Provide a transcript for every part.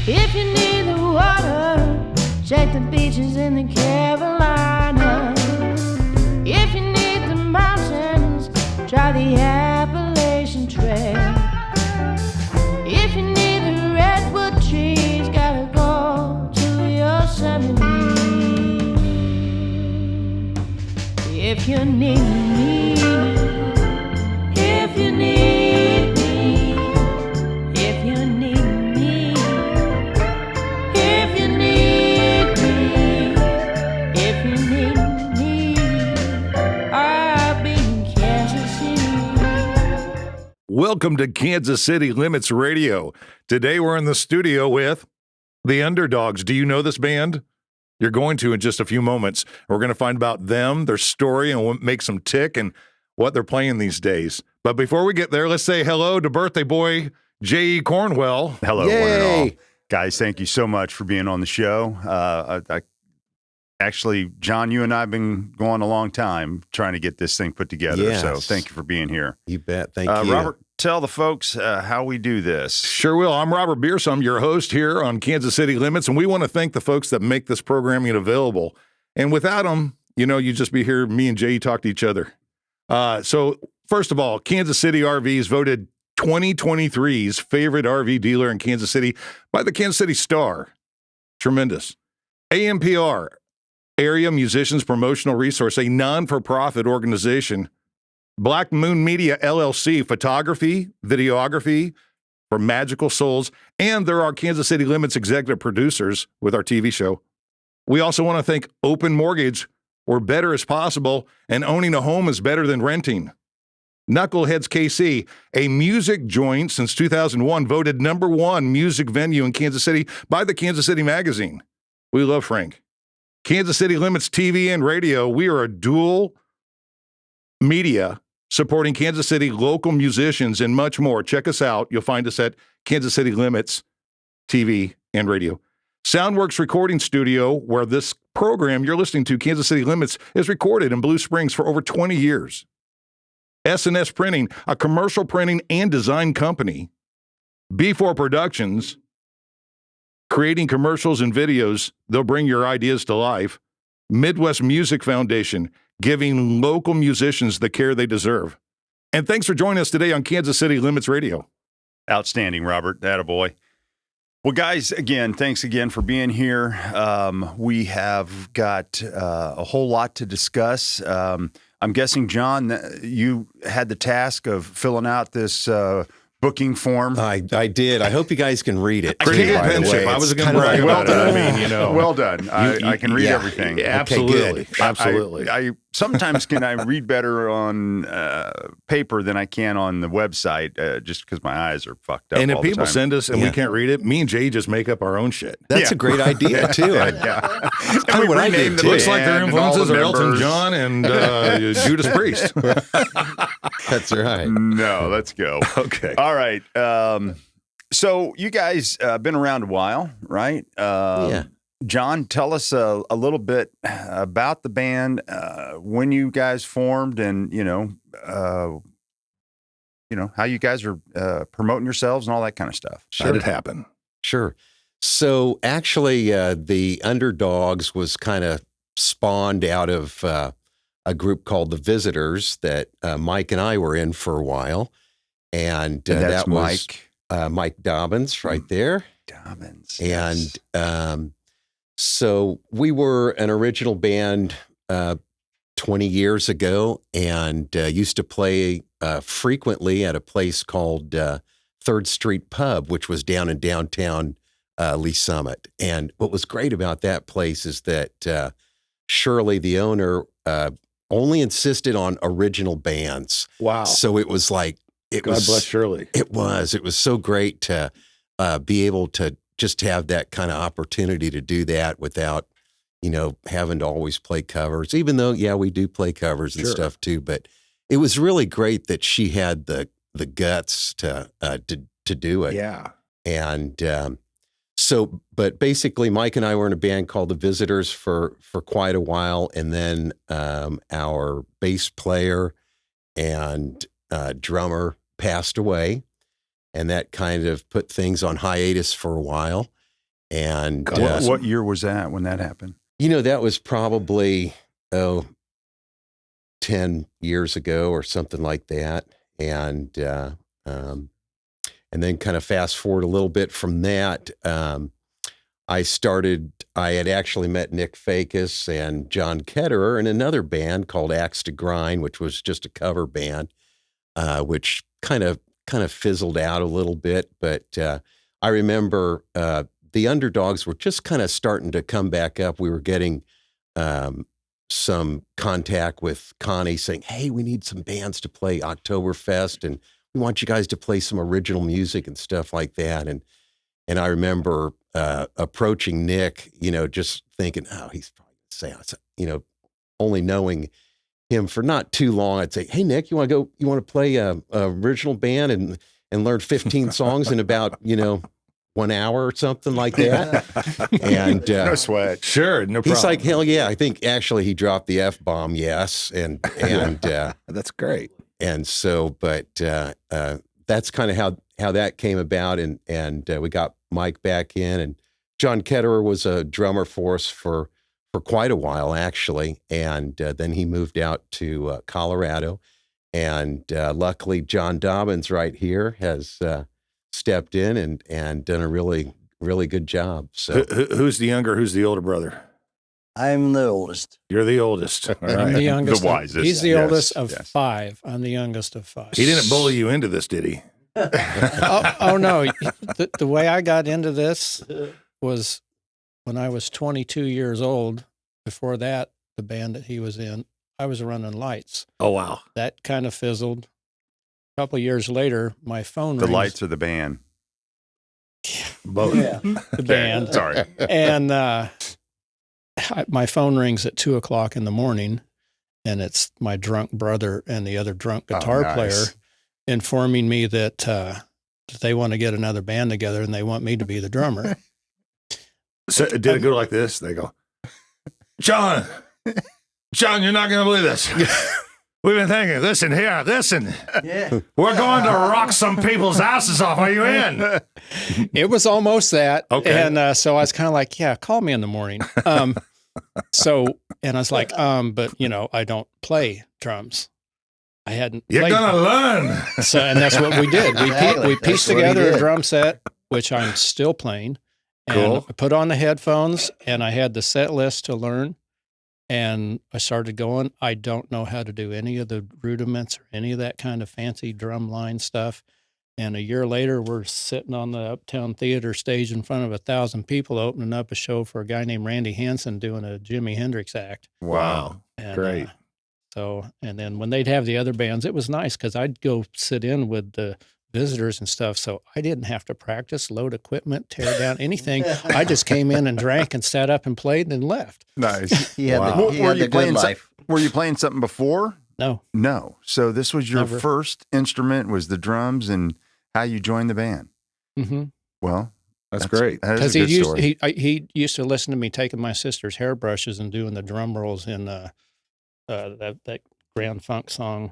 If you need the water, check the beaches in the Carolinas. If you need the mountains, try the Appalachian Trail. If you need the redwood trees, gotta go to Yosemite. If you need me, if you need me, if you need me, if you need me, if you need me, I'll be in Kansas City. Welcome to Kansas City Limits Radio. Today we're in the studio with the Underdogs. Do you know this band? You're going to in just a few moments. We're going to find about them, their story, and what makes them tick and what they're playing these days. But before we get there, let's say hello to birthday boy J.E. Cornwell. Hello, one and all. Guys, thank you so much for being on the show. Actually, John, you and I have been going a long time trying to get this thing put together. Yes. So thank you for being here. You bet. Thank you. Robert, tell the folks how we do this. Sure will. I'm Robert Bierce. I'm your host here on Kansas City Limits, and we want to thank the folks that make this programming available. And without them, you'd just be here, me and Jay talk to each other. So first of all, Kansas City RVs voted 2023's favorite RV dealer in Kansas City by the Kansas City Star. Tremendous. AMPR, Area Musicians Promotional Resource, a non-for-profit organization. Black Moon Media, LLC, photography, videography for Magical Souls, and there are Kansas City Limits executive producers with our TV show. We also want to thank Open Mortgage, where better is possible, and owning a home is better than renting. Knuckleheads KC, a music joint since 2001, voted #1 music venue in Kansas City by the Kansas City Magazine. We love Frank. Kansas City Limits TV and radio, we are a dual media supporting Kansas City local musicians and much more. Check us out. You'll find us at Kansas City Limits TV and radio. Soundworks Recording Studio, where this program you're listening to, Kansas City Limits, is recorded in Blue Springs for over 20 years. S&S Printing, a commercial printing and design company. B4 Productions, creating commercials and videos. They'll bring your ideas to life. Midwest Music Foundation, giving local musicians the care they deserve. And thanks for joining us today on Kansas City Limits Radio. Outstanding, Robert. Attaboy. Well, guys, again, thanks again for being here. We have got a whole lot to discuss. I'm guessing, John, you had the task of filling out this booking form. I did. I hope you guys can read it. Pretty too, good by the penmanship. way. I was It's going to kind of brag like- about it. I mean, Well done. I can read everything. Absolutely. good. Absolutely. I sometimes I read better on paper than I can on the website, just because my eyes are fucked up. And if all the people time. send us and we Yeah. can't read it, me and Jay just make up our own shit. That's a great idea, too. Yeah. That's kind of what I did, too. Looks like their And all the influences are Elton members. John and Judas Priest. That's right. No, let's go. Okay. All right. So you guys been around a while, right? Yeah. John, tell us a little bit about the band, when you guys formed, and how you guys are promoting yourselves and all that kind of stuff. How did it happen? Sure. So actually, the Underdogs was kind of spawned out of a group called the Visitors that Mike and I were in for a while. And And that's that was Mike Dobbins right there. Dobbins. And so we were an original band 20 years ago and used to play frequently at a place called Third Street Pub, which was down in downtown Lee Summit. And what was great about that place is that Shirley, the owner, only insisted on original bands. Wow. So it was like, God bless Shirley. It was so great to be able to just have that kind of opportunity to do that without, having to always play covers, even though, we do play covers and Sure. stuff too. But it was really great that she had the guts to do it. Yeah. And but basically Mike and I were in a band called the Visitors for quite a while. And then our bass player and drummer passed away, and that kind of put things on hiatus for a while. And What year was that when that happened? that was probably 10 years ago or something like that. And then kind of fast forward a little bit from that, I had actually met Nick Fakis and John Ketterer in another band called Axe to Grind, which was just a cover band, which kind of fizzled out a little bit. But I remember the Underdogs were just kind of starting to come back up. We were getting some contact with Connie saying, hey, we need some bands to play Oktoberfest, and we want you guys to play some original music and stuff like that. And I remember approaching Nick, just thinking, oh, he's probably going to say, only knowing him for not too long, I'd say, hey, Nick, you want to play a original band and learn 15 songs in about, 1 hour or something like that. And no sweat. Sure, no problem. He's like, hell yeah. I think actually he dropped the F-bomb, yes. And that's great. And so, but that's kind of how that came about. And we got Mike back in, and John Ketterer was a drummer for us for quite a while, actually. And then he moved out to Colorado. And luckily, John Dobbins right here has stepped in and done a really, really good job. So, who's the younger? Who's the older brother? I'm the oldest. You're the oldest. All I'm right. the youngest. The wisest. He's the Yes, oldest of yes. 5. I'm the youngest of 5. He didn't bully you into this, did he? Oh no. The way I got into this was when I was 22 years old. Before that, the band that he was in, I was running lights. Oh, wow. That kind of fizzled. A couple of years later, my phone The rings. lights or the band? Both. Yeah. The band. Sorry. And my phone rings at 2:00 in the morning, and it's my drunk brother and the other drunk guitar nice. player informing me that they want to get another band together and they want me to be the drummer. So did it go like this? They go, John, you're not going to believe this. We've been thinking, listen here, listen. Yeah. We're going to rock some people's asses off. Are you in? It was almost that. Okay. And so I was kind of like, yeah, call me in the morning. And I was like, but I don't play drums. I hadn't You're played. going to learn. So, and that's what we did. Exactly. We That's pieced what he together a did. drum set, which I'm still playing. And Cool. I put on the headphones, and I had the set list to learn. And I started going. I don't know how to do any of the rudiments or any of that kind of fancy drum line stuff. And a year later, we're sitting on the Uptown Theater stage in front of 1,000 people, opening up a show for a guy named Randy Hansen doing a Jimi Hendrix act. Wow. And, Great. And then when they'd have the other bands, it was nice because I'd go sit in with the visitors and stuff. So I didn't have to practice, load equipment, tear down anything. I just came in and drank and sat up and played and then left. Nice. He had Wow. the, he had the good playing life. Were you playing something before? No, No. So this was your Never. first instrument was the drums, and how you joined the band. Well, That's great. That because is a good story. he used to listen to me taking my sister's hairbrushes and doing the drum rolls in that Grand Funk song,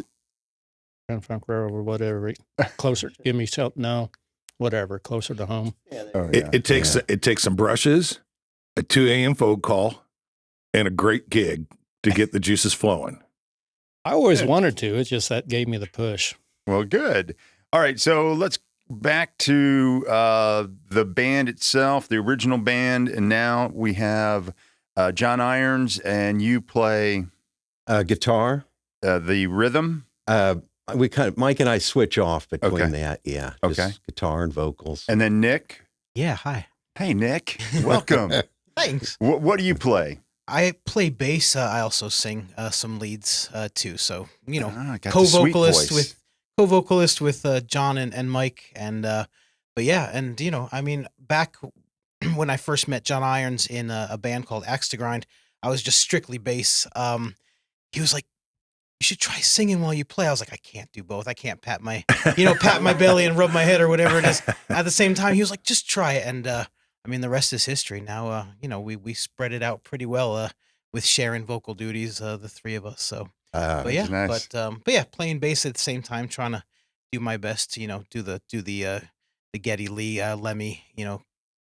Grand Funk Railroad or whatever. Closer, give me something. No, whatever. Closer to home. Oh, yeah. It takes some brushes, a 2 a.m. phone call, and a great gig to get the juices flowing. I always wanted to. It's just that gave me the push. Well, good. All right, so let's back to the band itself, the original band, and now we have John Irons, and you play guitar. the rhythm. We Mike and I switch off between Okay. that. Yeah. Okay. Just guitar and vocals. And then Nick. Yeah, hi. Hey, Nick. Welcome. Thanks. What do you play? I play bass. I also sing some leads too. So Ah, got the sweet co-vocalist voice. with John and Mike. And but yeah, and I mean, back when I first met John Irons in a band called Axe to Grind, I was just strictly bass. He was like, "You should try singing while you play." I was like, "I can't do both. I can't pat my belly and rub my head or whatever it is." At the same time, he was like, "Just try it." And I mean, the rest is history. Now, we spread it out pretty well with sharing vocal duties, the three of us. So, but yeah, nice. but yeah, playing bass at the same time, trying to do my best to do the Geddy Lee Lemmy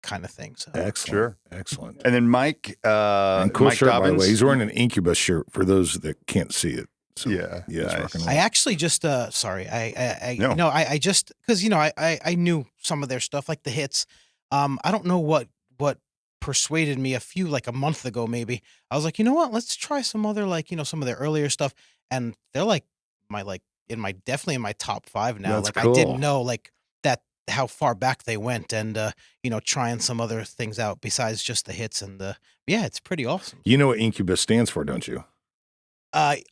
kind of thing. So Excellent. Sure. Excellent. And then Mike, And cool Mike shirt, by the Dobbins. way. He's wearing an Incubus shirt for those that can't see it. So, Yeah, yeah, it's nice. rocking and I roll. actually just sorry, No. I just because I knew some of their stuff like the hits. I don't know what persuaded me like a month ago maybe. I was like, you know what, let's try some other some of their earlier stuff, and they're like definitely in my top 5 now. That's like I didn't cool. know like that how far back they went, and trying some other things out besides just the hits, and yeah, it's pretty awesome. You know what Incubus stands for, don't you?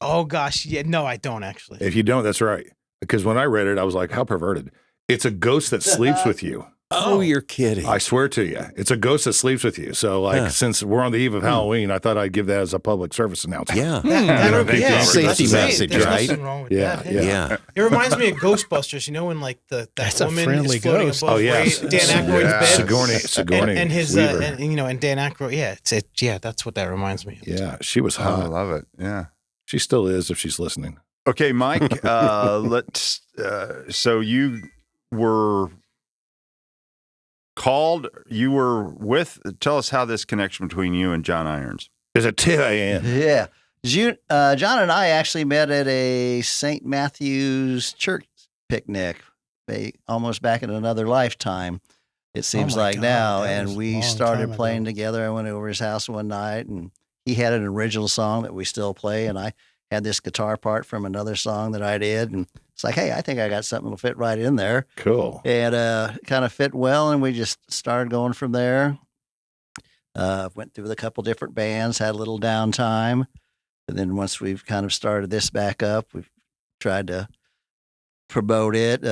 Oh gosh, yeah, no, I don't actually. If you don't, that's right. Because when I read it, I was like, how perverted. It's a ghost that sleeps with you. Oh, you're kidding. I swear to you. It's a ghost that sleeps with you. So, like, Huh. since we're on the eve of Halloween, I thought I'd give that as a public service announcement. Yeah. That would be- Thank you, Robert. Safety that's great. message, There's right? nothing wrong with Yeah, that. yeah. Yeah. It reminds me of Ghostbusters, when like that That's a woman friendly is floating ghost. above Oh, yes. Dan Aykroyd's Yeah. bed. Sigourney and his Weaver. and Dan Aykroyd, yeah, that's what that reminds me of. Yeah, she was I hot. love it. Yeah. She still is if she's listening. Okay, Mike, let's, so you were called, tell us how this connection between you and John Irons. Is it 2 a.m.? Yeah. John and I actually met at a St. Matthew's church picnic, almost back in another lifetime, it seems my like God, now. that was And a we long started time playing ago. together. I went over his house one night, and he had an original song that we still play, and I had this guitar part from another song that I did. And it's like, hey, I think I got something that'll fit right in there. Cool. And kind of fit well, and we just started going from there. Went through with a couple different bands, had a little downtime. And then once we've kind of started this back up, we've tried to promote it,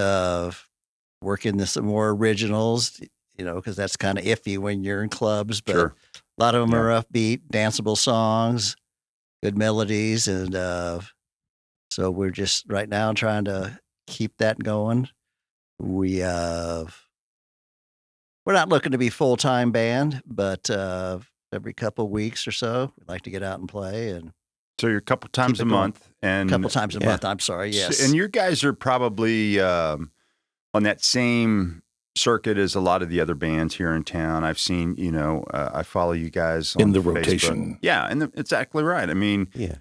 work into some more originals, because that's kind of iffy when you're in clubs. But Sure. a lot of them are upbeat, danceable songs, good melodies. And so we're just right now trying to keep that going. We're not looking to be full-time band, but every couple weeks or so, we'd like to get out and play. And So you're a couple times Keep a it going. month. And a couple times a yeah. month, I'm sorry, yes. And you guys are probably on that same circuit as a lot of the other bands here in town. I've seen, I follow you guys In on the Facebook. rotation. Yeah, and exactly right. I mean, Yeah.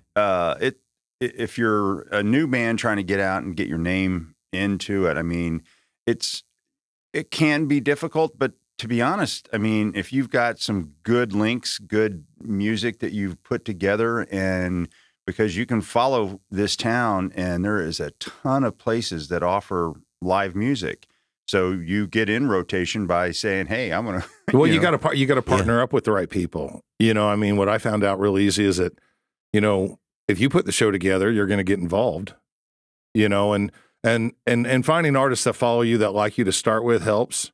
if you're a new band trying to get out and get your name into it, I mean, it can be difficult, but to be honest, I mean, if you've got some good links, good music that you've put together, and because you can follow this town and there is a ton of places that offer live music. So you get in rotation by saying, hey, I'm going to. Well, you got to partner up with the right people. I mean, what I found out real easy is that, if you put the show together, you're going to get involved, and finding artists that follow you, that like you to start with, helps,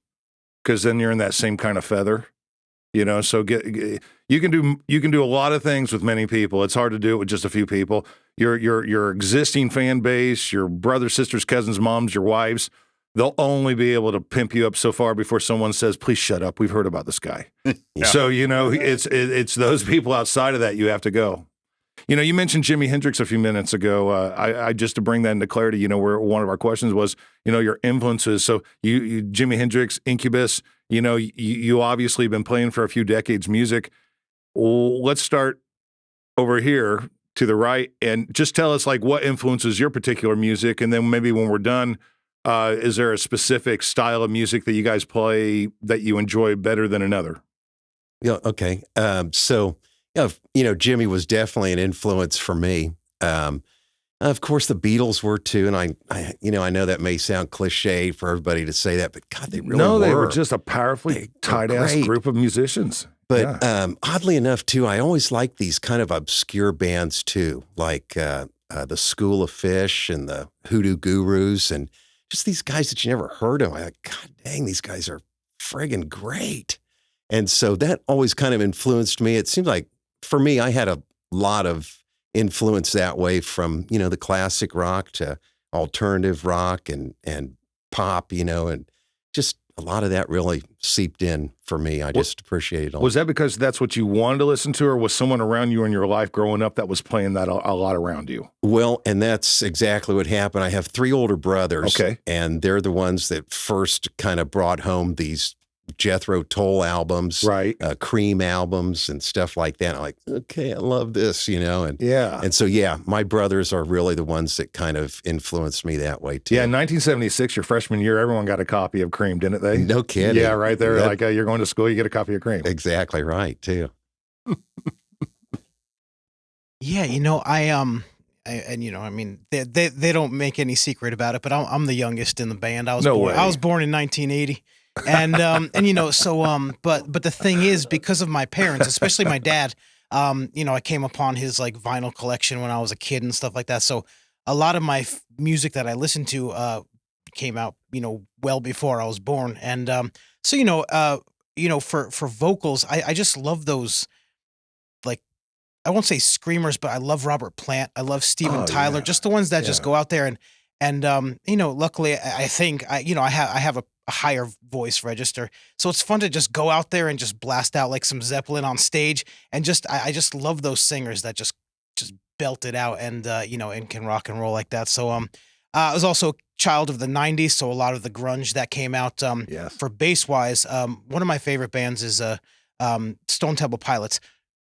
because then you're in that same kind of feather, so you can do a lot of things with many people. It's hard to do it with just a few people. Your existing fan base, your brothers, sisters, cousins, moms, your wives, they'll only be able to pimp you up so far before someone says, please shut up. We've heard about this guy. So, it's those people outside of that you have to go. You mentioned Jimi Hendrix a few minutes ago. I just to bring that into clarity, where one of our questions was, your influences. So you Jimi Hendrix, Incubus, you obviously been playing for a few decades music. Well, let's start over here to the right and just tell us like what influences your particular music. And then maybe when we're done, is there a specific style of music that you guys play that you enjoy better than another? Yeah. Okay. Jimmy was definitely an influence for me. Of course, the Beatles were too, and I know that may sound cliche for everybody to say that, but God, they really were. They were just a powerfully They were tight-ass great. group of musicians. But Yeah. oddly enough, too, I always liked these kind of obscure bands too, like the School of Fish and the Hoodoo Gurus, and just these guys that you never heard of. I'm like, God dang, these guys are friggin' great. And so that always kind of influenced me. It seems like for me, I had a lot of influence that way, from the classic rock to alternative rock and pop, and just a lot of that really seeped in for me. I just appreciate it all. Was that because that's what you wanted to listen to, or was someone around you in your life growing up that was playing that a lot around you? Well, and that's exactly what happened. I have 3 older brothers, Okay. and they're the ones that first kind of brought home these Jethro Tull albums, Right. Cream albums, and stuff like that. I'm like, okay, I love this, and Yeah. and so my brothers are really the ones that kind of influenced me that way too. Yeah, in 1976, your freshman year, everyone got a copy of Cream, didn't they? No kidding. Yeah, right there. Like you're going to school, you get a copy of Cream. Exactly right too. Yeah, I mean, they don't make any secret about it, but I'm the youngest in the band. I was born in 1980, and but the thing is, because of my parents, especially my dad, I came upon his like vinyl collection when I was a kid and stuff like that. So a lot of my music that I listened to came out, well before I was born, and for vocals, I just love those, like, I won't say screamers, but I love Robert Plant. I love Steven Tyler, just the ones that just go out there and luckily I think I have a higher voice register. So it's fun to just go out there and just blast out like some Zeppelin on stage. And I just love those singers that just belt it out and can rock and roll like that. So, I was also a child of the 90s. So a lot of the grunge that came out, for bass wise, one of my favorite bands is, Stone Temple Pilots.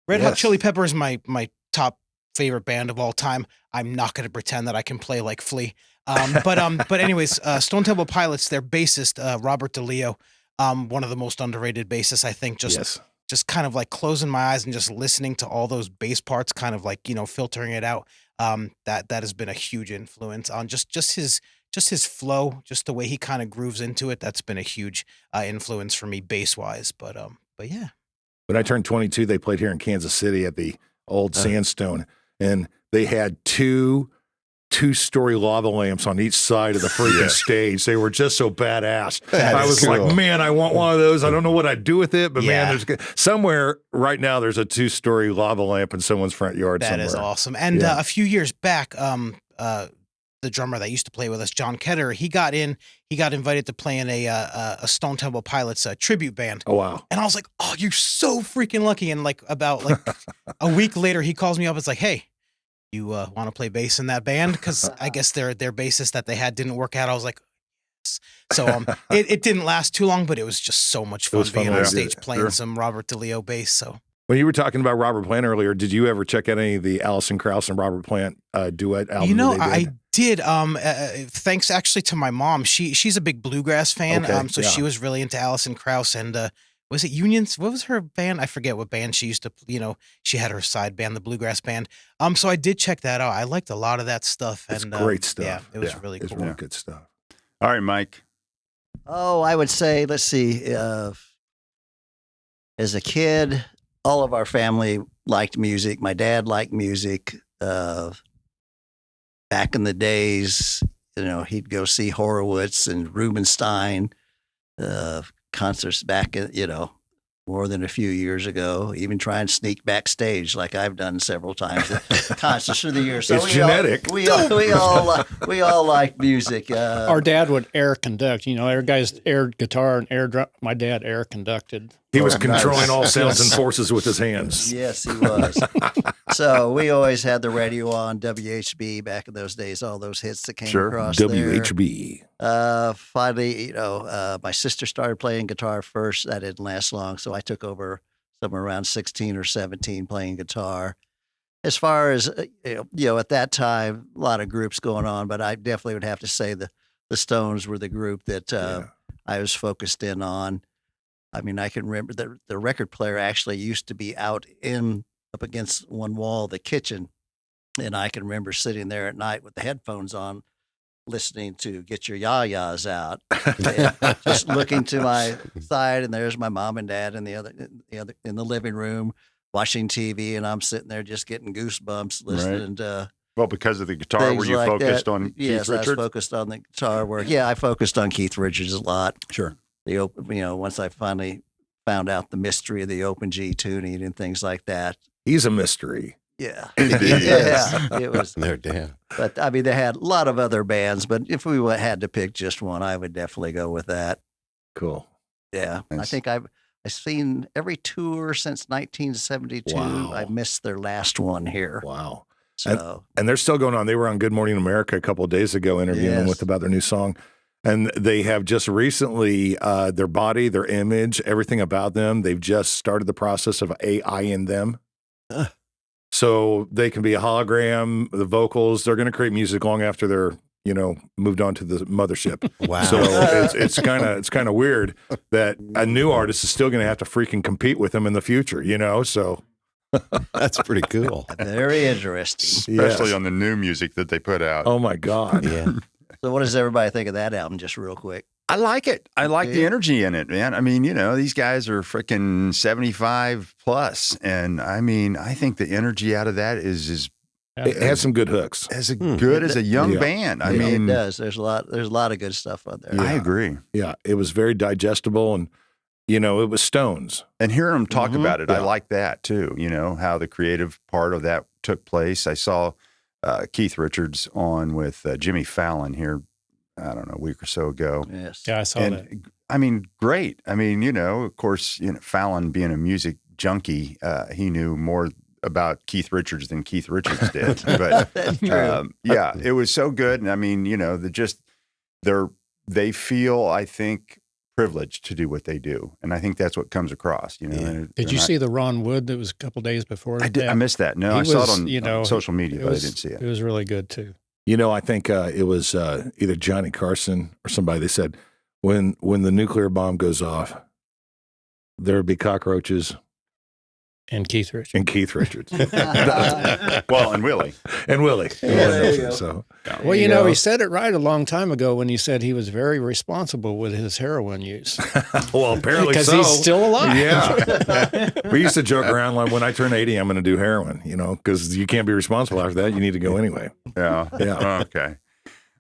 Red Hot Chili Peppers, my top favorite band of all time. I'm not going to pretend that I can play like Flea. But anyways, Stone Temple Pilots, their bassist, Robert DeLeo, one of the most underrated bassists, I think, just kind of like closing my eyes and just listening to all those bass parts, kind of like, filtering it out. That has been a huge influence on just his flow, just the way he kind of grooves into it. That's been a huge influence for me bass wise. But yeah. When I turned 22, they played here in Kansas City at the old Sandstone, and they had two-story lava lamps on each side of the freaking stage. They were just so badass. I was like, man, I want one of those. I don't know what I'd do with it, but man, there's somewhere right now there's a two-story lava lamp in someone's front yard. That somewhere. Is awesome. And a few years back, the drummer that used to play with us, John Ketterer, he got invited to play in a Stone Temple Pilots tribute band. Oh, wow. And I was like, oh, you're so freaking lucky. And like about like a week later, he calls me up. It's like, hey, you want to play bass in that band? Because I guess their bassist that they had didn't work out. I was like, yes. So it didn't last too long, but it was just so much fun being on stage playing some Robert DeLeo bass. So when you were talking about Robert Plant earlier, did you ever check out any of the Alison Krauss and Robert Plant duet album? I did. Thanks actually to my mom. She's a big bluegrass fan. Okay, She was really into Alison Krauss and was it Unions? What was her band? I forget what band she used to. She had her side band, the bluegrass band. So I did check that out. I liked a lot of that stuff. It's great stuff. Yeah, it was really cool. It's really good stuff. All right, Mike. Oh, I would say, let's see. As a kid, all of our family liked music. My dad liked music. Back in the days, he'd go see Horowitz and Rubinstein concerts back in, more than a few years ago. Even try and sneak backstage like I've done several times. Concerts through the years. So it's genetic. We all like music. Our dad would air conduct. Every guy's aired guitar and air drum. My dad air conducted. He was controlling all sounds and forces with his hands. Yes, he was. So we always had the radio on, WHB back in those days, all those hits that came across WHB. there. Finally, my sister started playing guitar first. That didn't last long, so I took over somewhere around 16 or 17 playing guitar. As far as, at that time, a lot of groups going on, but I definitely would have to say the Stones were the group that I was focused in on. I mean, I can remember the record player actually used to be up against one wall of the kitchen. And I can remember sitting there at night with the headphones on, listening to Get Your Ya-Ya's Out, just looking to my side. And there's my mom and dad in the other in the living room watching TV. And I'm sitting there just getting goosebumps listening to. Well, because of the guitar, were you like focused on Keith Richards? Yes, I was focused on the guitar work. Yeah, I focused on Keith Richards a lot. Sure. Once I finally found out the mystery of the open G tuning and things like that. He's a mystery. Yeah. It was. No doubt. But I mean, they had a lot of other bands, but if we had to pick just one, I would definitely go with that. Cool. Yeah. Nice. I think I've seen every tour since 1972. Wow. I missed their last one here. Wow. So, and they're still going on. They were on Good Morning America a couple of days ago interviewing them about their new song. And they have just recently, their body, their image, everything about them, they've just started the process of AI in them. So they can be a hologram, the vocals, they're going to create music long after they're, moved on to the mothership. Wow. So it's kind of weird that a new artist is still going to have to freaking compete with them in the future, so. That's pretty cool. Very interesting. Especially Yes. on the new music that they put out. Oh my God. Yeah. So, what does everybody think of that album? Just real quick. I like it. I like the Yeah. energy in it, man. I mean, these guys are freaking 75 plus. And I mean, I think the energy out of that is It has some good hooks. as good as a young Yeah. band. I Yeah. mean, It does. There's a lot of good stuff on there. I agree. Yeah, it was very digestible, and it was Stones. And hearing them talk Mhm. about it, I Yeah. like that too. How the creative part of that took place. I saw Keith Richards on with Jimmy Fallon here, I don't know, a week or so ago. Yes. Yeah, I saw that. And I mean, great. I mean, of course, Fallon being a music junkie, he knew more about Keith Richards than Keith Richards did. But That's true. yeah, it was so good. And I mean, they feel, I think, privileged to do what they do, and I think that's what comes across. Did you see the Ron Wood that was a couple days before? I did. I missed that. No, He I saw was, it on social media, but I didn't see it. It was really good too. I think it was either Johnny Carson or somebody. They said when the nuclear bomb goes off, there'll be cockroaches And Keith Richards. and Keith Richards Well, and Willie. and Willie. there you go. So Well, he said it right a long time ago when he said he was very responsible with his heroin use well, apparently because so. he's still alive. Yeah. We used to joke around like when I turn 80, I'm going to do heroin, because you can't be responsible after that. You need to go anyway. Yeah. Yeah. Okay.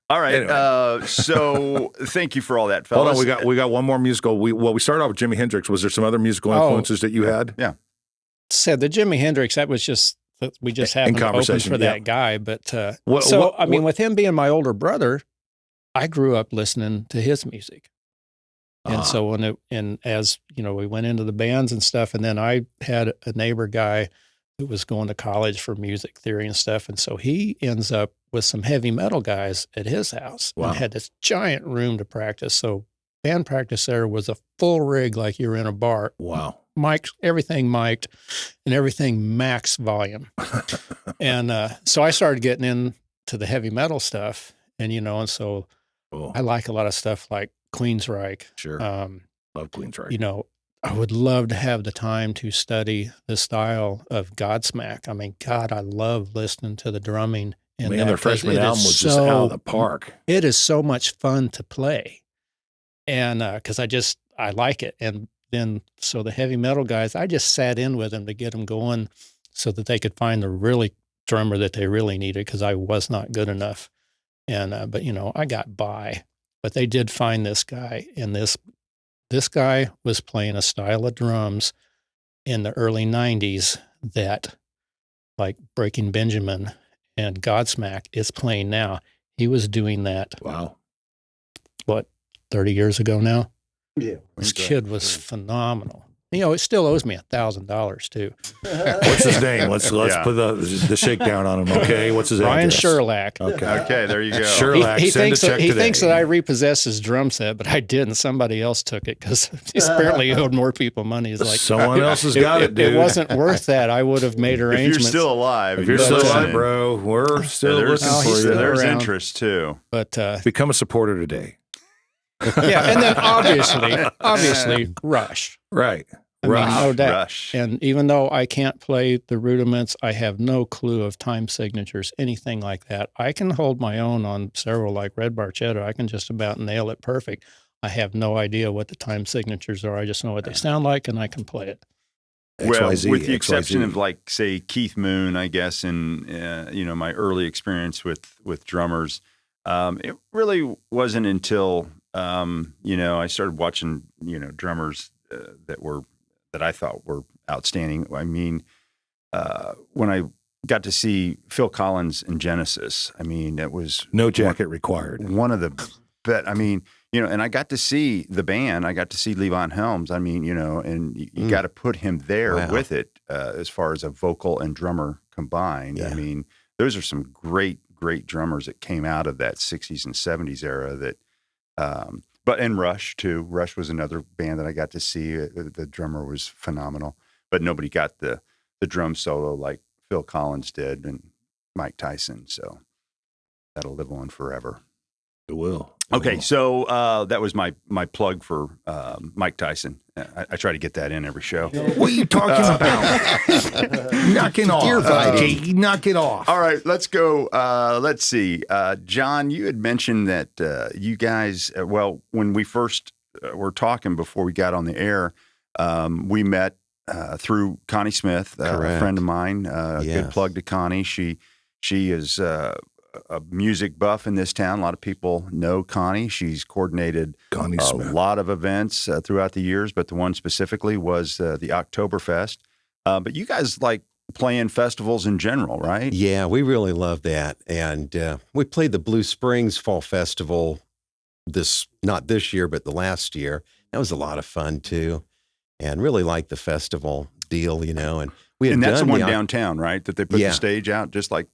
All right. Anyway. So thank you for all that, fellas. Hold on, we got one more musical. We started off with Jimi Hendrix. Was there some other musical influences that you had? Yeah. Said the Jimi Hendrix, that was just we just happened to open conversation, for that yeah. guy. But What- with him being my older brother, I grew up listening to his music. And so as we went into the bands and stuff, and then I had a neighbor guy who was going to college for music theory and stuff. And so he ends up with some heavy metal guys at his house Wow. and had this giant room to practice. So band practice there was a full rig like you were in a bar. Wow. Everything mic'd and everything max volume. And so I started getting into the heavy metal stuff and so Cool. I like a lot of stuff like Queensryche. Sure. Love Queensryche. I would love to have the time to study the style of Godsmack. I mean, God, I love listening to the drumming. In Man, that their 'cause freshman it is album was just out of the park. It is so much fun to play. And because I like it. And then, so the heavy metal guys, I just sat in with them to get them going so that they could find the really drummer that they really needed because I was not good enough. And, but I got by. But they did find this guy, and this guy was playing a style of drums in the early 90s that, like Breaking Benjamin and Godsmack is playing now. He was doing that, Wow. 30 years ago now? Yeah. This kid was phenomenal. It still owes me $1,000 too. What's his name? Let's Yeah. put the shakedown on him. Okay. What's his Brian address? Sherlack. Okay. Okay, there you go. Sherlack. He send thinks a check he today. thinks that I repossessed his drum set, but I didn't. Somebody else took it because he's apparently owed more people money. He's like, Someone else has got it, dude. It wasn't worth that. I would have made If you're arrangements. still alive, If you're and still listening, alive, bro, we're still there's, looking Oh, for he's you. still there's around. interest too. But Become a supporter today. yeah, and then obviously, Rush. Right. I mean, Rush. no doubt. Rush. And even though I can't play the rudiments, I have no clue of time signatures, anything like that. I can hold my own on several like Red Barchetta. I can just about nail it perfect. I have no idea what the time signatures are. I just know what they sound like, and I can play it. Well, XYZ, with the exception XYZ. of like say Keith Moon, I guess, and my early experience with drummers, it really wasn't until I started watching drummers that I thought were outstanding. I mean, when I got to see Phil Collins in Genesis, I mean, it was No jacket required. one of the best. I mean, and I got to see the band. I got to see Levon Helms. I mean, and you got to put him there Wow. with it as far as a vocal and drummer combined. Yeah. I mean, those are some great drummers that came out of that 60s and 70s era that But and Rush too. Rush was another band that I got to see. The drummer was phenomenal, but nobody got the drum solo like Phil Collins did and Mike Tyson. So that'll live on forever. It will. Okay, so that was my plug for Mike Tyson. I try to get that in every show. What are you talking about? Knock it off. Jake, knock it off. All right, let's go. Let's see. John, you had mentioned that you guys, when we first were talking before we got on the air, we met through Connie Smith, a friend of mine. Good plug to Connie. She is a music buff in this town. A lot of people know Connie. She's coordinated a lot of events throughout the years, but the one specifically was the Oktoberfest. But you guys like playing festivals in general, right? Yeah, we really love that. And we played the Blue Springs Fall Festival not this year, but the last year. That was a lot of fun too. And really liked the festival deal, and we had that's done the one downtown, right? That they put the stage out just like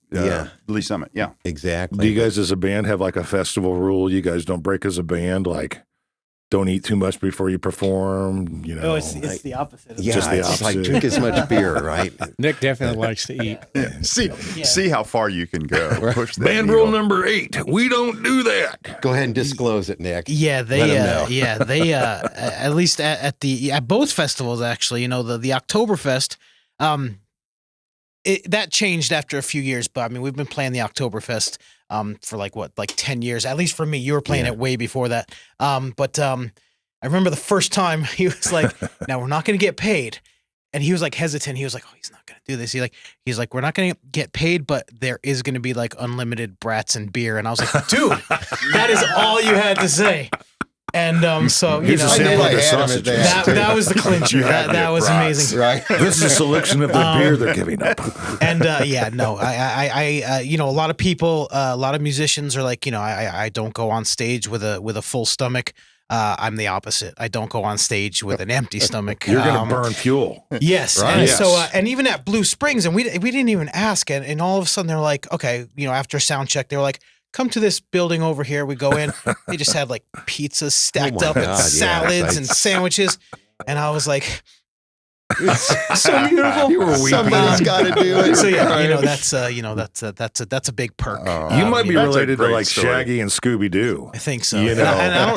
Lee Summit. Yeah, exactly. Do you guys as a band have like a festival rule? You guys don't break as a band, like don't eat too much before you perform. Oh, it's the opposite. Yeah, just the it's opposite. like drink as much beer, right? Nick definitely likes to eat. See how far you can go. Push that Band needle. rule number 8. We don't do that. Go ahead and disclose it, Nick. Yeah, Let 'em know. they at least at both festivals actually, the Oktoberfest, that changed after a few years, but I mean we've been playing the Oktoberfest for like 10 years. At least for me, you were playing it way before that. But I remember the first time he was like, "Now we're not going to get paid," and he was like hesitant. He was like, "Oh, he's not going to do this." He's like, "We're not going to get paid, but there is going to be like unlimited brats and beer." And I was like, "Dude, that is all you had to say." And so Here's a sample of the sausage. that was the clincher. That was amazing. Right. This is a selection of the beer they're giving up. And I a lot of people, a lot of musicians are like, I don't go on stage with a full stomach. I'm the opposite. I don't go on stage with an empty stomach. You're going to burn fuel. Yes. Right. And Yes. so, and even at Blue Springs, and we didn't even ask, and all of a sudden they're like, okay, after sound check, they were like, come to this building over here. We go in. They just had like pizzas stacked up and God, salads and sandwiches, and I was like, it's so beautiful. You were weeping. Somebody's got to do it. So yeah, that's a big perk. You might be that's a related to great like story. Shaggy and Scooby Doo. I think so. You And know.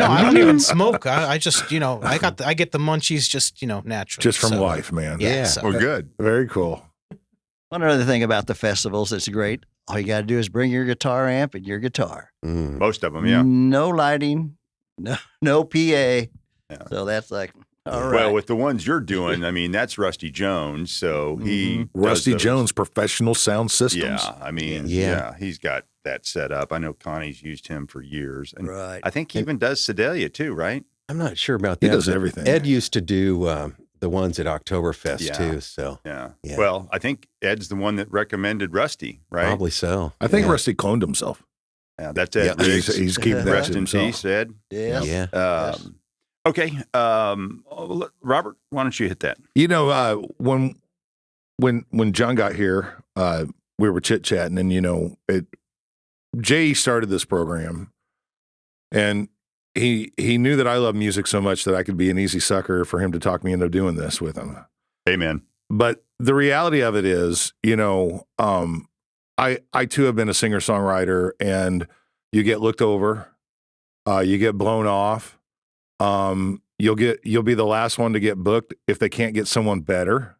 I don't even smoke. I just I get the munchies just naturally. Just from So, life, man. Yeah. So. Well, good. Very cool. One other thing about the festivals that's great, all you got to do is bring your guitar amp and your guitar. Mm. Most of them, yeah. No lighting, no PA. So that's like, all right. Well, with the ones you're doing, I mean, that's Rusty Jones. So he does Rusty those. Jones, Professional Sound Systems. Yeah, I mean, Yeah. he's got that set up. I know Connie's used him for years, and Right. I think he even does Sedalia too, right? I'm not sure about He that. does but everything. Ed used to do the ones at Oktoberfest Yeah. too, so Yeah. Yeah. Well, I think Ed's the one that recommended Rusty, right? probably so. I think yeah. Rusty cloned himself. Yeah, that's Ed. Yeah. Riggs. He's keeping that Rest to in himself. peace, Ed. Yeah. Yeah. Yes. Okay. Robert, why don't you hit that? You know, when John got here, we were chit chatting, and Jay started this program, and he knew that I love music so much that I could be an easy sucker for him to talk me into doing this with him. Amen. But the reality of it is, I too have been a singer songwriter, and you get looked over, you get blown off. You'll be the last one to get booked if they can't get someone better.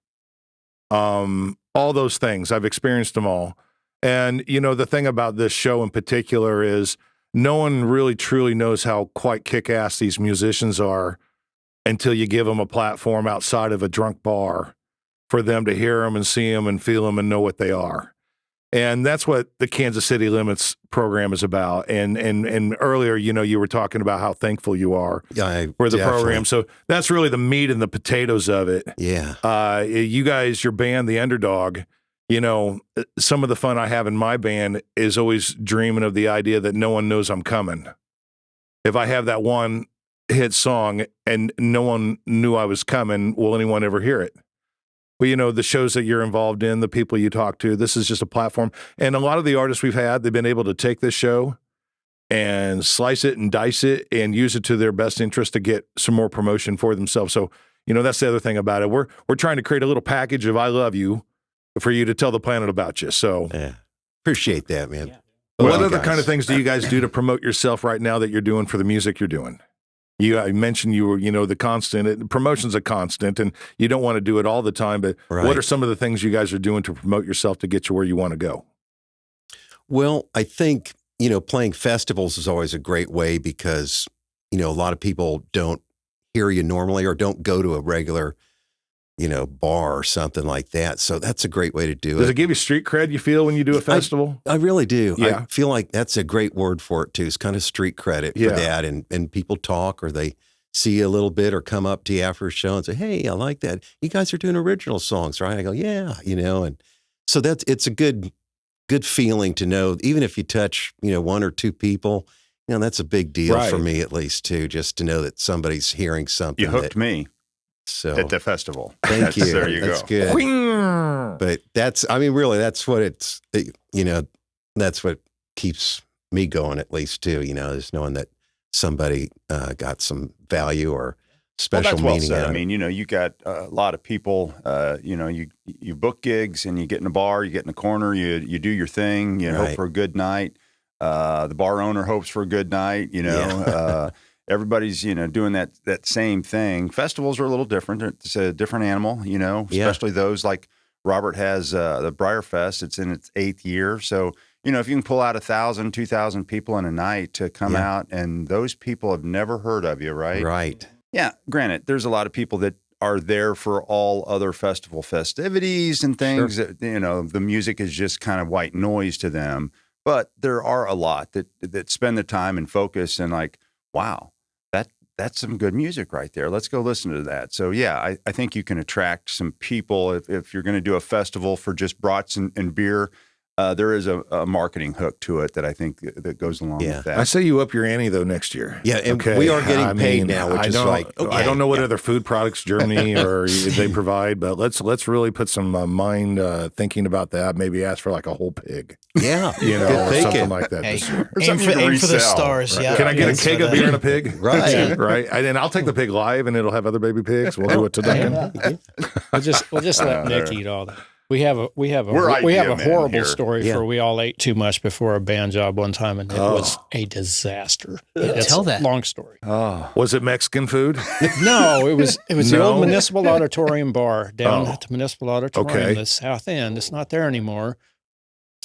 All those things, I've experienced them all. And, the thing about this show in particular is no one really truly knows how quite kick-ass these musicians are until you give them a platform outside of a drunk bar for them to hear them and see them and feel them and know what they are. And that's what the Kansas City Limits program is about. And earlier, you were talking about how thankful you are for the program. So that's really the meat and the potatoes of it. Yeah. You guys, your band, the Underdog, some of the fun I have in my band is always dreaming of the idea that no one knows I'm coming. If I have that one hit song and no one knew I was coming, will anyone ever hear it? Well, the shows that you're involved in, the people you talk to, this is just a platform. And a lot of the artists we've had, they've been able to take this show and slice it and dice it and use it to their best interest to get some more promotion for themselves. So, that's the other thing about it. We're trying to create a little package of I love you for you to tell the planet about you. So Yeah. Appreciate that, man. Yeah. what other kind of things do you guys do to promote yourself right now that you're doing for the music you're doing? I mentioned you were, the constant, promotion's a constant, and you don't want to do it all the time, but Right. what are some of the things you guys are doing to promote yourself to get you where you want to go? Well, I think, playing festivals is always a great way because, a lot of people don't hear you normally or don't go to a regular, bar or something like that. So that's a great way to do Does it. it give you street cred, you feel, when you do a festival? I really do. Yeah. I feel like that's a great word for it too. It's kind of street credit Yeah. for that. And people talk or they see you a little bit or come up to you after a show and say, "Hey, I like that. You guys are doing original songs, right?" I go, "Yeah," and so it's a good feeling to know, even if you touch, one or two people, that's a big deal for Right. me at least too, just to know that somebody's hearing something. You hooked me So at the festival. thank you. There you That's go. good. But that's what that's what keeps me going at least too, is knowing that somebody got some value or special that's well meaning said. out I of it. mean, you got a lot of people. You book gigs and you get in a bar, you get in a corner, you do your thing. You hope Right. for a good night. The bar owner hopes for a good night. Everybody's doing that same thing. Festivals are a little different. It's a different animal. Yeah. Especially those like Robert has the Briar Fest. It's in its 8th year, so. If you can pull out 1,000, 2,000 people in a night to come Yeah. out, and those people have never heard of you, right? Right. Yeah, granted, there's a lot of people that are there for all other festival festivities and things that, the music is just kind of white noise to them. But there are a lot that spend the time and focus and like, wow, that's some good music right there. Let's go listen to that. So yeah, I think you can attract some people if you're going to do a festival for just brats and beer. There is a marketing hook to it that I think that goes along with that. I say you up your ante though next year. Yeah, and we are getting paid now, which is like, okay. I don't know what other food products Germany or they provide, but let's really put some mind thinking about that. Maybe ask for like a whole pig, Yeah. or Good thinking. something like that. Hey, this year. Or aim something for, you can aim for the resell, stars. right? Yeah. Can I get a Thanks keg for of that. beer and a pig? Right. Right. And then I'll take the pig live, and it'll have other baby pigs. We'll do it to Duncan. We'll just let Nick eat all that. We have a We're idea men horrible here. story Yeah. for we all ate too much before a band job one time, and it was a disaster. It's Tell a that. long story. Oh, Was it Mexican food? No, it was the No? old Municipal Auditorium bar down Oh. at the Municipal Auditorium, Okay. the South End. It's not there anymore.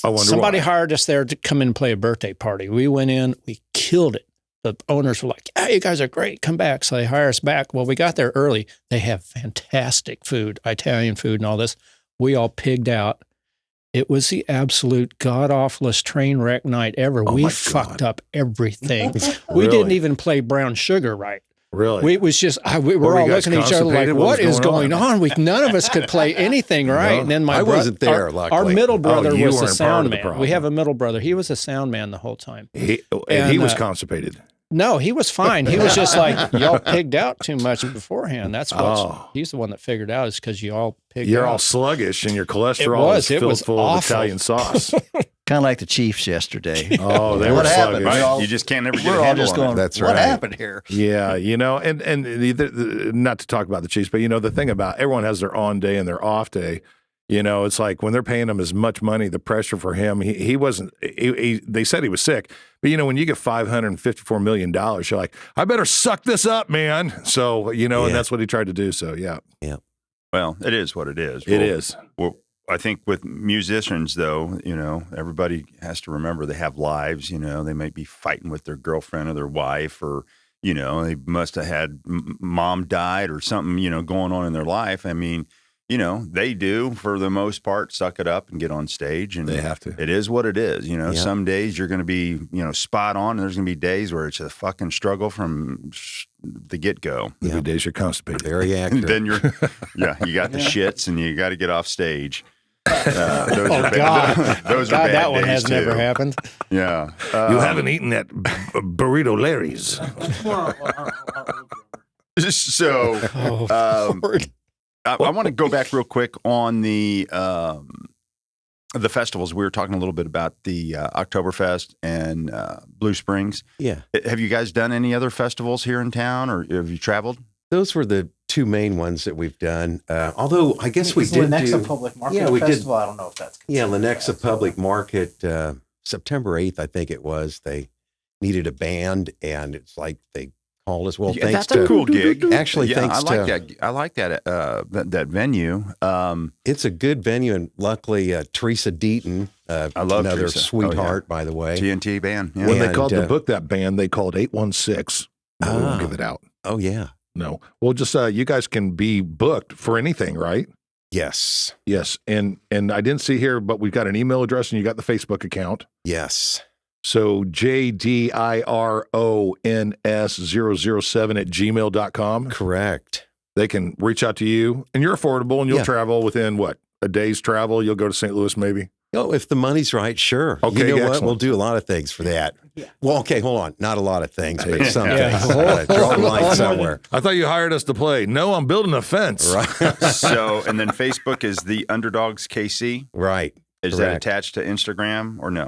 I wonder Somebody why. hired us there to come in and play a birthday party. We went in, we killed it. The owners were like, "Hey, you guys are great. Come back." So they hire us back. Well, we got there early. They have fantastic food, Italian food and all this. We all pigged out. It was the absolute god-awfulest train wreck night ever. Oh We my fucked God. up everything. We Really? didn't even play brown sugar right. Really? It was just we Were were you all guys looking at each other like, constipated? "What is going going on?" None of us could play anything right. No. And then my I wasn't there, our luckily. middle brother you was the weren't part sound of the man. problem. We have a middle brother. He was a sound man the whole time. And And, he was uh, constipated. No, he was fine. He was just like, y'all pigged out too much beforehand. That's what Oh. he's the one that figured out is because you all pigged You're out. all sluggish, and your cholesterol is It filled was full awful. of Italian sauce. Kind of like the Chiefs yesterday. Oh, they What were happened? sluggish. We all- you just can't never get We're a all handle just on going, it. That's what right. happened here? Yeah, and not to talk about the Chiefs, but the thing about everyone has their on day and their off day. It's like when they're paying him as much money, the pressure for him, he wasn't, they said he was sick. But, when you get $554 million, you're like, I better suck this up, man. So, and that's what he tried to do. So, yeah, Well, it is what it is. it is. Well, I think with musicians, though, everybody has to remember they have lives. They might be fighting with their girlfriend or their wife, or they must have had mom died or something, going on in their life. I mean, they do for the most part suck it up and get on stage, and They have to. It is what it is. Some days you're going to be spot on, and there's going to be days where it's a fucking struggle from the get go. Every days you're constipated. Very And accurate. then you got the shits, and you got to get off stage. Those Oh, are God. those are God, bad that one days, has too. never happened. Yeah, You haven't eaten that burrito Larry's. So, Oh, Lord. I want to go back real quick on the the festivals. We were talking a little bit about the Oktoberfest and Blue Springs. Yeah. Have you guys done any other festivals here in town, or have you traveled? Those were the two main ones that we've done. Although I guess we did Lenexa do Public Market Yeah, we did. Festival. I don't know if that's Lenexa Public Market, September 8th, I think it was. They needed a band, and it's like they called us. Well, Yeah, thanks that's a to cool gig. Actually, Yeah, thanks I like to that. I like that venue. it's a good venue, and luckily Teresa Deaton, I love another Teresa. sweetheart, by the way. TNT band. Yeah. When they And, called to book that band, they called 816. No, we won't give it out. Oh yeah, No. Well, just you guys can be booked for anything, right? yes, Yes. And I didn't see here, but we've got an email address and you got the Facebook account. yes. So jdirons007 Correct. They can reach out to you, and you're affordable, and you'll Yeah. travel within what, a day's travel. You'll go to St. Louis, maybe. Oh, if the money's right, sure. Okay, you know what? excellent. We'll do a lot of things for that. Well, okay, hold on. Not a lot of things, but some Yeah. things. Draw the line somewhere. I thought you hired us to play. No, I'm building a fence. Right. So, and then Facebook is the Underdogs KC. Right. Is that Correct. attached to Instagram or no?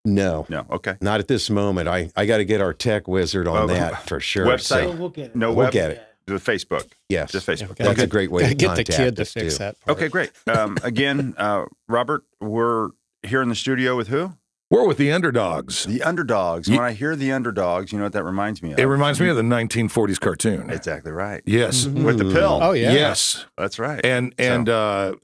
No, No. Okay. not at this moment. I got to get our tech wizard on Oh, that for sure. website? So, We'll get it. No we'll web. get it. The Facebook. Yes. Just Facebook. Yeah, That's a great way Gotta to get the contact kid to us, fix too. that. part. Okay, great. Again, Robert, we're here in the studio with who? We're with the Underdogs. The Underdogs. When I hear the Underdogs, you know what that reminds me of? It reminds me of the 1940s cartoon. Exactly right. Yes. With the pill. Oh yeah. Yes. That's right. And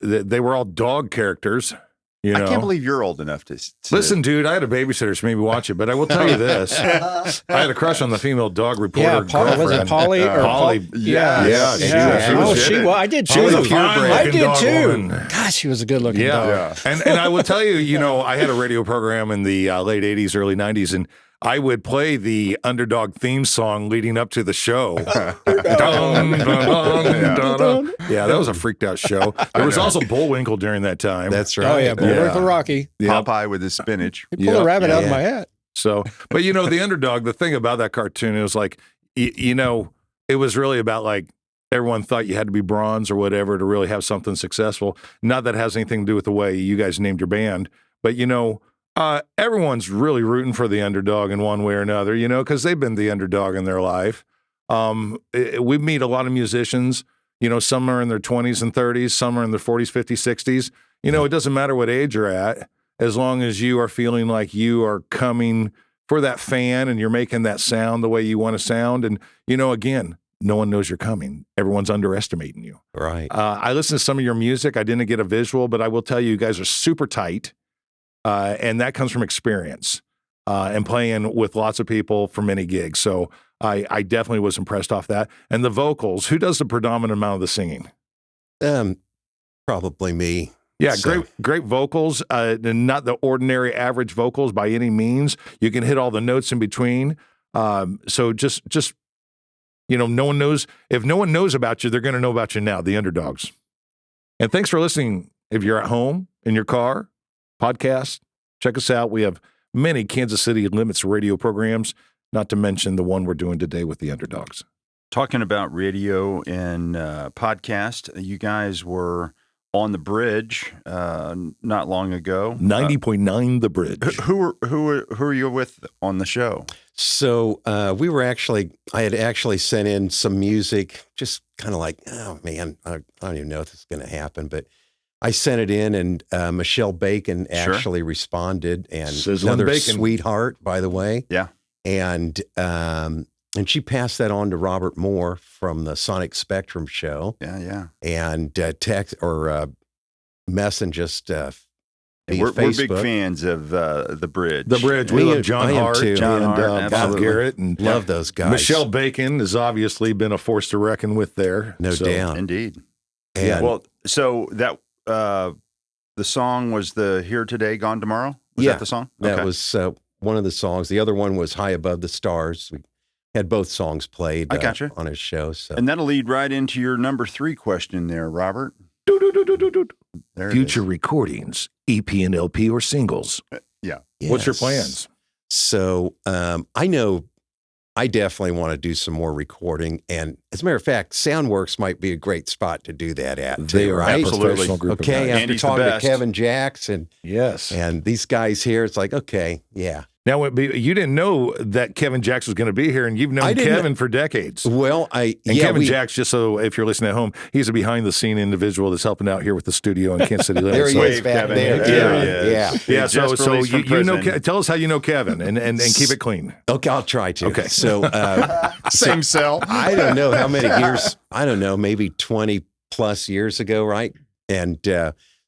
they were all dog characters. You know? I can't believe you're old enough to Listen, dude, I had a babysitter, so maybe watch it. But I will tell you this: I had a crush on the female dog reporter. Yeah, was it girlfriend. Polly or Polly? Yeah. Yeah, she Oh, was she good. was. I did She was too. a fine I looking did dog too. woman. Gosh, she was a good looking dog. Yeah. And I will tell you, you know, I had a radio program in the late 80s, early 90s, and I would play the Underdog theme song leading up to the show. Dun, dun, dun, dun, dun. Yeah, that was a freaked out show. There was also Bullwinkle during that time. That's right. Oh yeah, Bullwinkle Yeah. Rocky. Yeah. Popeye with his spinach. He pulled a rabbit out of Yeah. my hat. So, but you know, the Underdog, the thing about that cartoon, it was like, you know, it was really about like, everyone thought you had to be bronze or whatever to really have something successful. Not that it has anything to do with the way you guys named your band, but you know, everyone's really rooting for the Underdog in one way or another, you know, because they've been the underdog in their life. We meet a lot of musicians, you know, some are in their 20s and 30s, some are in their 40s, 50s, 60s. You know, it doesn't matter what age you're at, as long as you are feeling like you are coming for that fan and you're making that sound the way you want to sound. And, you know, again, no one knows you're coming. Everyone's underestimating you. Right. I listened to some of your music. I didn't get a visual, but I will tell you guys are super tight. And that comes from experience and playing with lots of people for many gigs. So I definitely was impressed off that. And the vocals, who does the predominant amount of the singing? Probably me. Yeah, So- great vocals. Not the ordinary average vocals by any means. You can hit all the notes in between. So just you know, no one knows. If no one knows about you, they're going to know about you now. The Underdogs. And thanks for listening. If you're at home in your car, podcast, check us out. We have many Kansas City Limits radio programs. Not to mention the one we're doing today with the Underdogs. Talking about radio and podcast, you guys were on the bridge not long ago. 90.9 The Bridge. Who are you with on the show? So I had actually sent in some music, just kind of like, oh man, I don't even know if this is going to happen, but I sent it in, and Michelle Bacon Sure. actually responded, and Sizzling another bacon. sweetheart, by the way. Yeah. And she passed that on to Robert Moore from the Sonic Spectrum show, Yeah. and text or message just via We're big Facebook. fans of the bridge. The Bridge. We Me- love John I am Hart, too. John and Hart, Bob absolutely. Garrett, and Love those guys. Michelle Bacon has obviously been a force to reckon with there. No So, doubt. Indeed. And Yeah. Well, so that the song was the Here Today, Gone Tomorrow? Was Yeah, that the song? that Okay. was one of the songs. The other one was High Above the Stars. We had both songs played I gotcha. on his show. So And that'll lead right into your number 3 question there, Robert. There it Future is. recordings, EP and LP or singles. Yeah. What's your Yes. plans? So I know I definitely want to do some more recording. And as a matter of fact, Soundworks might be a great spot to do that at. They too, are right? a professional group of Okay, guys. after Andy's the talking to best. Kevin Jackson Yes. and these guys here, it's like, okay, yeah. Now, you didn't know that Kevin Jacks was going to be here, and you've known I didn't- Kevin for decades. Well, Kevin Jacks, just so if you're listening at home, he's a behind-the-scene individual that's helping out here with the studio in Kansas City. There he Limits. is back Kevin. there. There he is. Yeah. Yeah, so Just released from you know, prison. tell us how you know Kevin, and keep it clean. Okay, I'll try to. Okay. So, Same cell. I don't know how many years, I don't know, maybe 20 plus years ago, right? And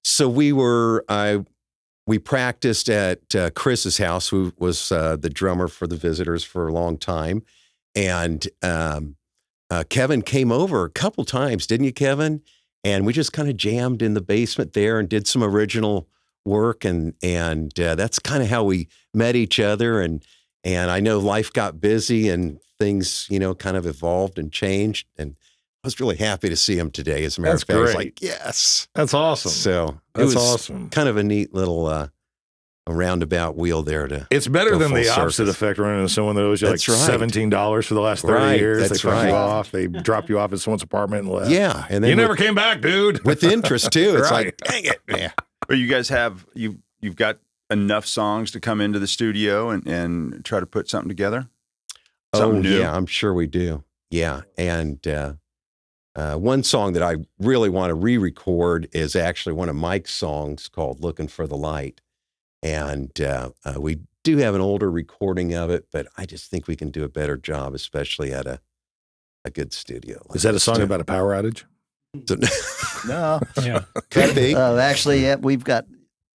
so we practiced at Chris's house, who was the drummer for the Visitors for a long time. And Kevin came over a couple times, didn't you, Kevin? And we just kind of jammed in the basement there and did some original work. And that's kind of how we met each other. And I know life got busy and things, kind of evolved and changed. And I was really happy to see him today. As a matter That's of fact, I was great. like, yes. That's awesome. So That's it was awesome. kind of a neat little a roundabout wheel there to. It's better Go than full the opposite circus. effect, running into someone that owes you like That's right. $17 for the last 30 Right, years. that's They cut right. you off. They drop you off at someone's apartment and left. Yeah, and then You never came back, dude. with interest too. It's Right. like, dang it, yeah. But you guys you've got enough songs to come into the studio and try to put something together? Something new? Yeah, I'm sure we do. Yeah, and one song that I really want to re-record is actually one of Mike's songs called "Looking for the Light," and we do have an older recording of it, but I just think we can do a better job, especially at a good studio. Is that a this. song about a power outage? No. Yeah. Could be. Actually, yeah, we've got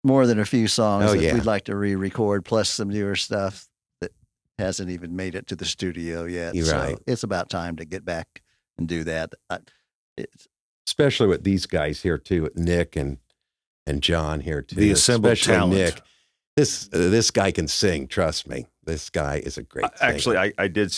more than a few songs Oh, that yeah. we'd like to re-record, plus some newer stuff that hasn't even made it to the studio yet. You're so right. it's about time to get back and do that. It's, Especially with these guys here too, with Nick and John here too. The assembled Especially talent. Nick. This guy can sing. Trust me. This guy is a great singer. Actually, I did.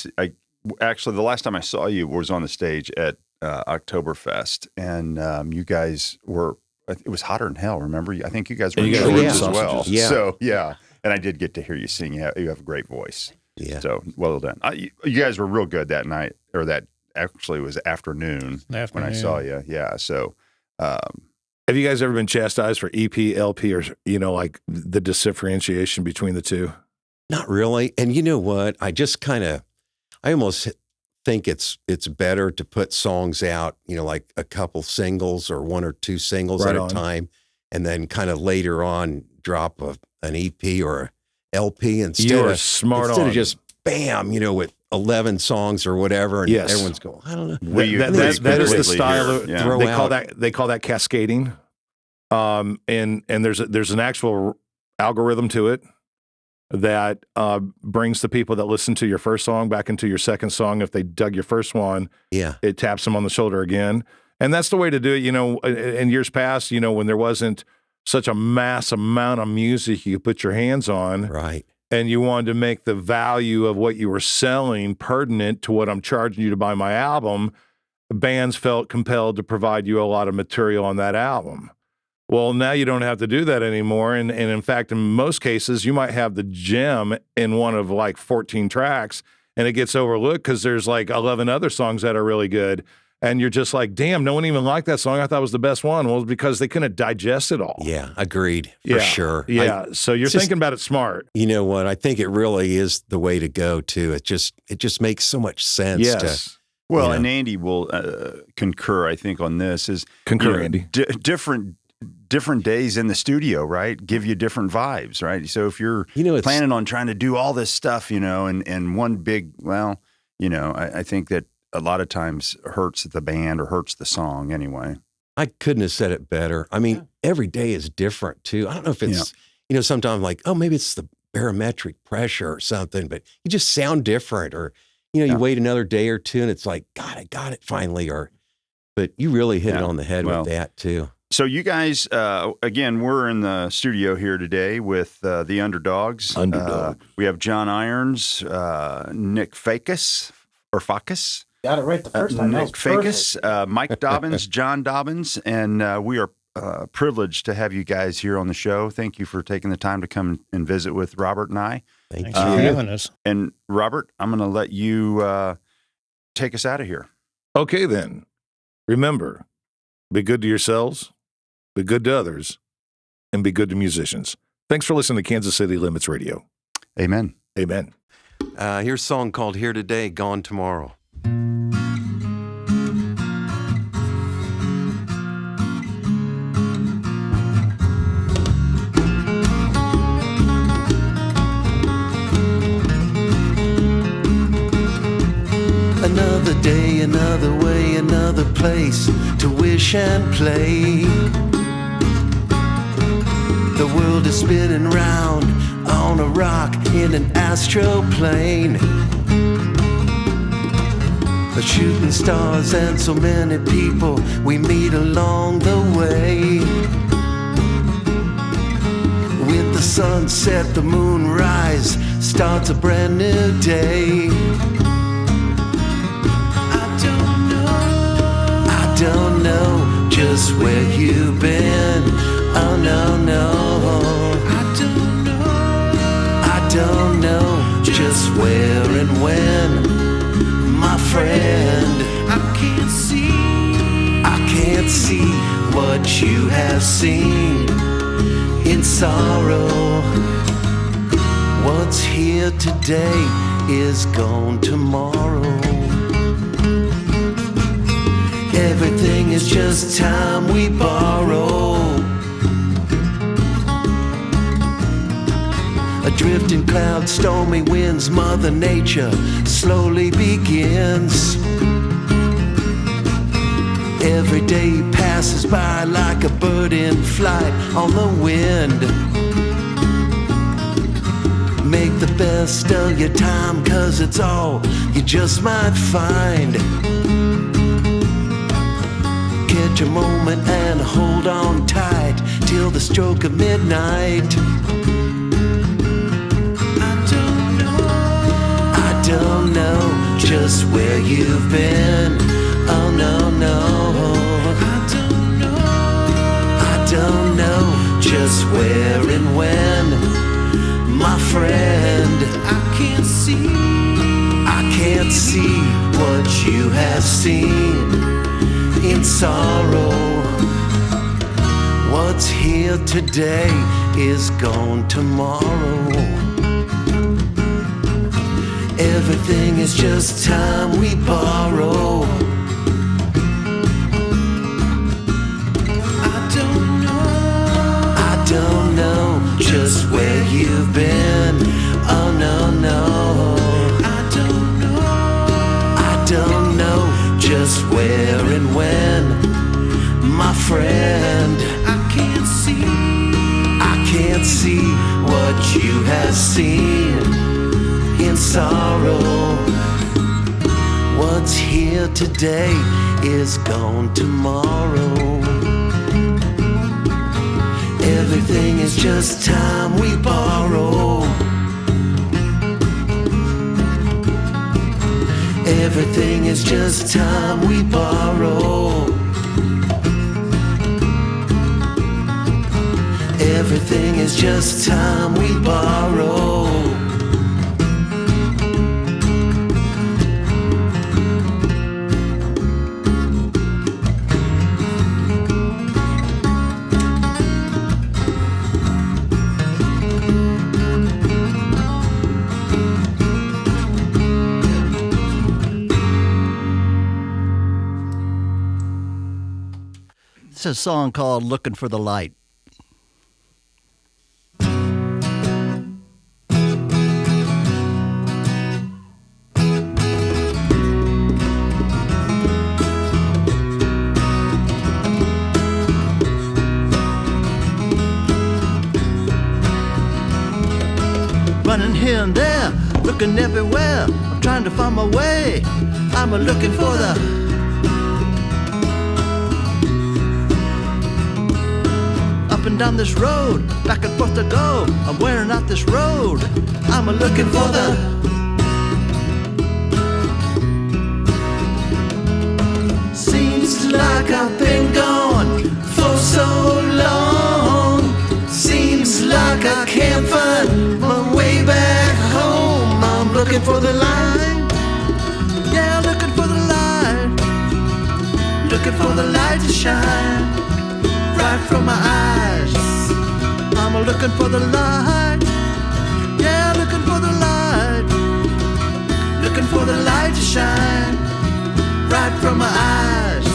Actually, the last time I saw you was on the stage at Oktoberfest, and you guys were. It was hotter than hell. Remember? I think you guys were And in you guys shorts were as well. sausages. Yeah. So yeah, and I did get to hear you sing. You have a great voice. Yeah. So well done. You guys were real good that night, or that actually was afternoon when I saw you. Yeah. So. Have you guys ever been chastised for EP, LP, or like the differentiation between the two? Not really. And you know what? I almost think it's better to put songs out, like a couple singles or one or two singles Right at on. a time, and then kind of later on drop an EP or a LP instead You are of smart instead on. of just bam, with 11 songs or whatever, and Yes. everyone's going, I don't know. We that agree is the completely style here. of Yeah. Throw out. they call that cascading. And there's an actual algorithm to it that brings the people that listen to your first song back into your second song. If they dug your first one, Yeah. it taps them on the shoulder again. And that's the way to do it. In years past, when there wasn't such a mass amount of music you could put your hands on, Right. and you wanted to make the value of what you were selling pertinent to what I'm charging you to buy my album, bands felt compelled to provide you a lot of material on that album. Well, now you don't have to do that anymore. And in fact, in most cases, you might have the gem in one of like 14 tracks, and it gets overlooked because there's like 11 other songs that are really good. And you're just like, damn, no one even liked that song. I thought it was the best one. Well, it's because they couldn't digest it all. Yeah. Agreed. For sure. Yeah. So you're it's just- thinking about it smart. You know what? I think it really is the way to go too. It just makes so much sense Yes. Well, Yeah. and Andy will concur, I think, on this. Is Concur, Andy. Different days in the studio, right? Give you different vibes, right? So if you're it's planning on trying to do all this stuff, and one big, I think that a lot of times hurts the band or hurts the song anyway. I couldn't have said it better. I mean, every day is different too. I don't know if it's, sometimes like, oh, maybe it's the barometric pressure or something, but you just sound different, or, you wait another day or two and it's like, God, I got it finally. But you really hit it on the head with that too. So you guys, again, we're in the studio here today with the Underdogs. We have John Irons, Nick Fakis, Got it right the first time. That was Nick Fakis, Mike Dobbins, John Dobbins, and we are privileged to have you guys here on the show. Thank you for taking the time to come and visit with Robert and I. Thank Thanks you. for having us. And Robert, I'm going to let you take us out of here. Okay, then. Remember, be good to yourselves, be good to others, and be good to musicians. Thanks for listening to Kansas City Limits Radio. Amen. Amen. Here's a song called Here Today, Gone Tomorrow. Another day, another way, another place to wish and play. The world is spinning round on a rock in an astroplane. A shooting stars and so many people we meet along the way. With the sunset, the moon rise, starts a brand new day. I don't know just where you've been. Oh no, no. I don't know just where and when, my friend. I can't see what you have seen in sorrow. What's here today is gone tomorrow. Everything is just time we borrow. A drifting cloud, stormy winds, Mother Nature slowly begins. Every day passes by like a bird in flight on the wind. Make the best of your time, 'cause it's all you just might find. Catch a moment and hold on tight till the stroke of midnight. I don't know just where you've been. Oh no, no. I don't know just where and when, my friend. I can't see what you have seen in sorrow. What's here today is gone tomorrow. Everything is just time we borrow. I don't know just where you've been. Oh no, no. I don't know just where and when, my friend. I can't see what you have seen in sorrow. What's here today is gone tomorrow. Everything is just time we borrow. Everything is just time we borrow. Everything is just time we borrow. It's a song called Looking for the Light. Running here and there, looking everywhere. I'm trying to find my way. I'm looking for the up and down this road, back and forth to go. I'm wearing out this road. I'm looking for the seems like I've been gone for so long. Seems like I can't find my way back for the light. Yeah, looking for the light. Looking for the light to shine right from my eyes. I'm looking for the light. Yeah, looking for the light. Looking for the light to shine right from my eyes.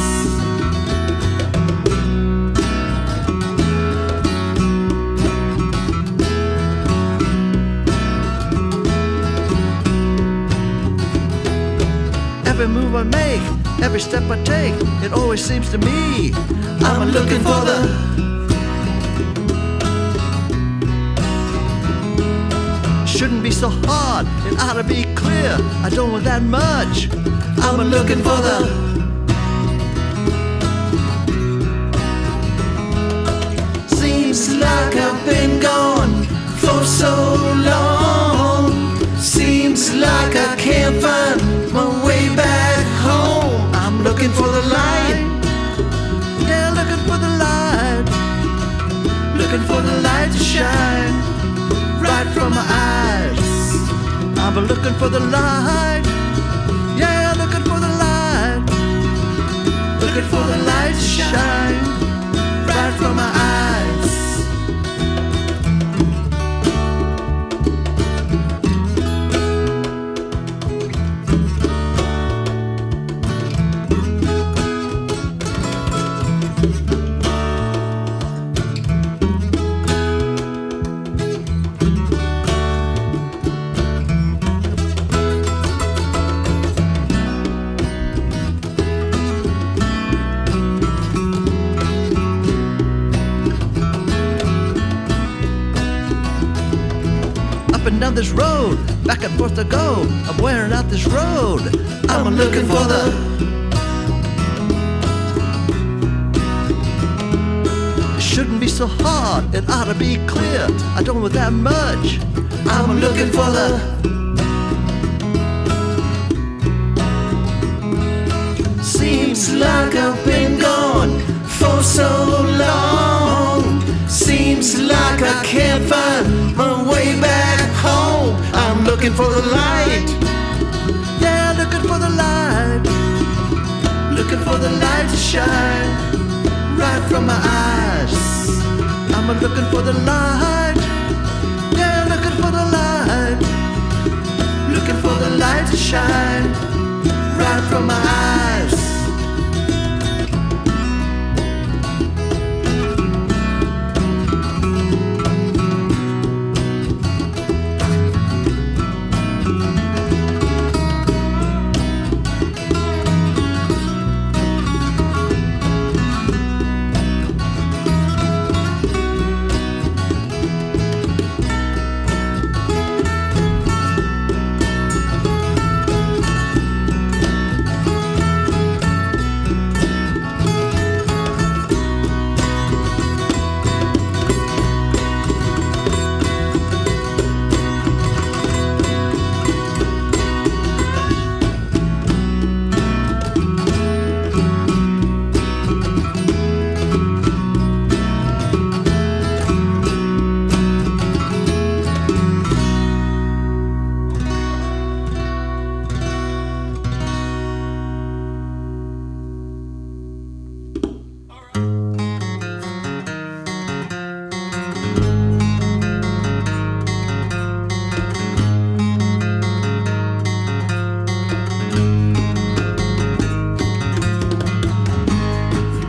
Every move I make, every step I take, it always seems to me I'm looking for the. Shouldn't be so hard, it ought to be clear. I don't want that much. I'm looking for the. Seems like I've been gone for so long. Seems like I can't find my way back home. I'm looking for the light. Yeah, looking for the light. Looking for the light to shine right from my eyes. I'm looking for the light. Yeah, looking for the light. Looking for the light to shine right from my eyes. Down this road, back and forth to go. I'm wearing out this road. I'm looking for the. It shouldn't be so hard, it ought to be clear. I don't want that much. I'm looking for the. Seems like I've been gone for so long. Seems like I can't find my way back home. I'm looking for the light. Yeah, looking for the light. Looking for the light to shine right from my eyes. I'm looking for the light. Yeah, looking for the light. Looking for the light to shine right from my eyes.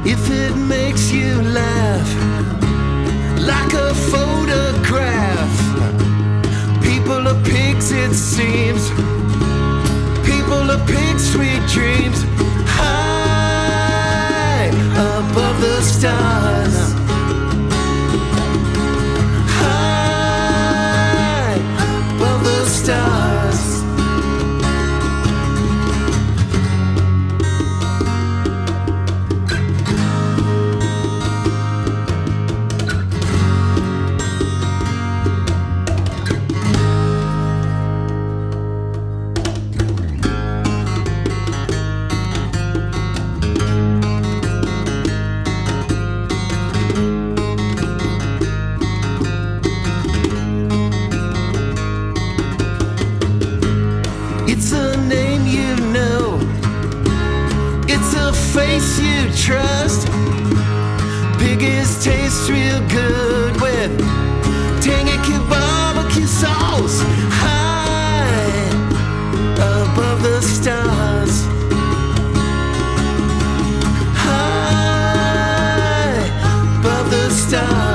If it makes you laugh, like a photograph, people are pigs it seems, people are pigs, sweet dreams, high above the stars, high above the stars. Biggies taste real good with tangy barbecue sauce. High above the stars. High above the stars.